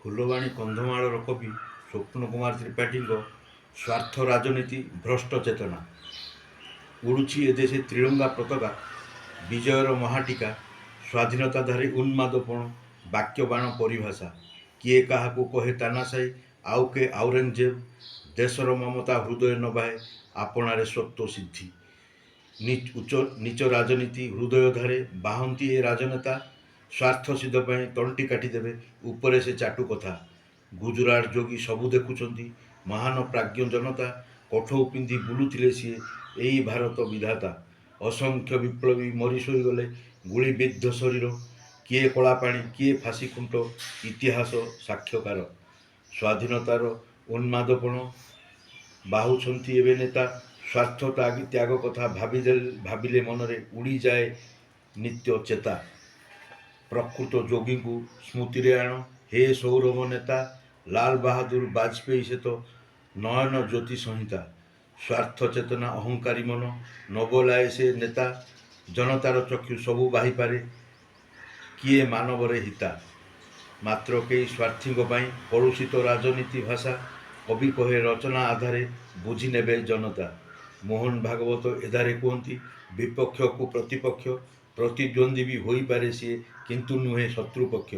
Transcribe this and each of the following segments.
ଫୁଲବାଣୀ କନ୍ଧମାଳର କବି ସ୍ୱପ୍ନ କୁମାର ତ୍ରିପାଠୀଙ୍କ ସ୍ୱାର୍ଥ ରାଜନୀତି ଭ୍ରଷ୍ଟ ଚେତନା। ଉଡ଼ୁଛି ଏଦେଶେ ତ୍ରିରଙ୍ଗା ପତାକା, ବିଜୟର ମହାଟିକା, ସ୍ୱାଧୀନତାଧାରୀ ଉନ୍ମାଦପଣ, ବାକ୍ୟବାଣ ପରିଭାଷା। କିଏ କାହାକୁ କହେ ତାନାଶାହୀ, ଆଉ କେ ଆଉରଙ୍ଗଜେବ। ଦେଶର ମମତା ହୃଦୟ ନବାହେ, ଆପଣାରେ ସତ୍ତ୍ୱ ସିଦ୍ଧି। ନୀଚ ରାଜନୀତି ହୃଦୟଧାରେ ବାହନ୍ତି ଏ ରାଜନେତା। ସ୍ୱାର୍ଥ ସିଦ୍ଧ ପାଇଁ ତଣ୍ଟି କାଟିଦେବେ, ଉପରେ ସେ ଚାଟୁ କଥା। ଗୁଜୁରାଟ ଯୋଗୀ ସବୁ ଦେଖୁଛନ୍ତି, ମହାନ ପ୍ରାଜ୍ଞ ଜନତା। କଠଉ ପିନ୍ଧି ବୁଲୁଥିଲେ ସିଏ, ଏଇ ଭାରତ ବିଧାତା। ଅସଂଖ୍ୟ ବିପ୍ଳବୀ ମରି ଶୋଇଗଲେ, ଗୁଳିବିଦ୍ଧ ଶରୀର। କିଏ କଳାପାଣି, କିଏ ଫାଶୀ ଖୁଣ୍ଟ, ଇତିହାସ ସାକ୍ଷ୍ୟକାର। ସ୍ୱାଧୀନତାର ଉନ୍ମାଦପଣ ବାହୁଛନ୍ତି ଏବେ ନେତା। ସ୍ୱାର୍ଥ ତ୍ୟାଗ କଥା ଭାବିଲେ ମନରେ ଉଡ଼ିଯାଏ ନିତ୍ୟ ଚେତା। ପ୍ରକୃତ ଯୋଗୀଙ୍କୁ ସ୍ମୃତିରେ ଆଣ, ହେ ସୌରଭ ନେତା। ଲାଲ ବାହାଦୁର ବାଜପେୟୀ ସେ ତ ନୟନ ଜ୍ୟୋତି ସଂହିତା। ସ୍ୱାର୍ଥ ଚେତନା ଅହଙ୍କାରୀ ମନ, ନବୋଲାଏ ସେ ନେତା। ଜନତାର ଚକ୍ଷୁ ସବୁ ବାହିପାରେ, କିଏ ମାନବରେ ହିତା। ମାତ୍ର କେହି ସ୍ୱାର୍ଥୀଙ୍କ ପାଇଁ କଳୁଷିତ ରାଜନୀତି ଭାଷା। କବି କହେ ରଚନା ଆଧାରେ ବୁଝି ନେବେ ଜନତା। ମୋହନ ଭାଗବତ ଏଧାରେ କୁହନ୍ତି, ବିପକ୍ଷକୁ ପ୍ରତିପକ୍ଷ। ପ୍ରତିଦ୍ୱନ୍ଦ୍ୱୀ ବି ହୋଇପାରେ ସିଏ, କିନ୍ତୁ ନୁହେଁ ଶତ୍ରୁପକ୍ଷ।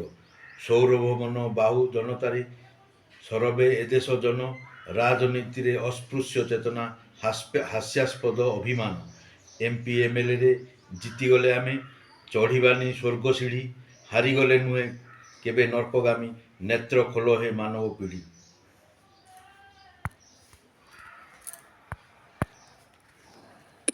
ସୌରଭ ମନ ବାହୁ ଜନତାରେ, ସରବେ ଏଦେଶ ଜନ। ରାଜନୀତିରେ ଅସ୍ପୃଶ୍ୟ ଚେତନା, ହାସ୍ୟାସ୍ପଦ ଅଭିମାନ। MP MLAରେ ଜିତିଗଲେ ଆମେ, ଚଢ଼ିବାନି ସ୍ୱର୍ଗ ସିଡ଼ି। ହାରିଗଲେ ନୁହେଁ କେବେ ନର୍କଗାମୀ, ନେତ୍ର ଖୋଲ ହେ ମାନବ ପିଢ଼ି।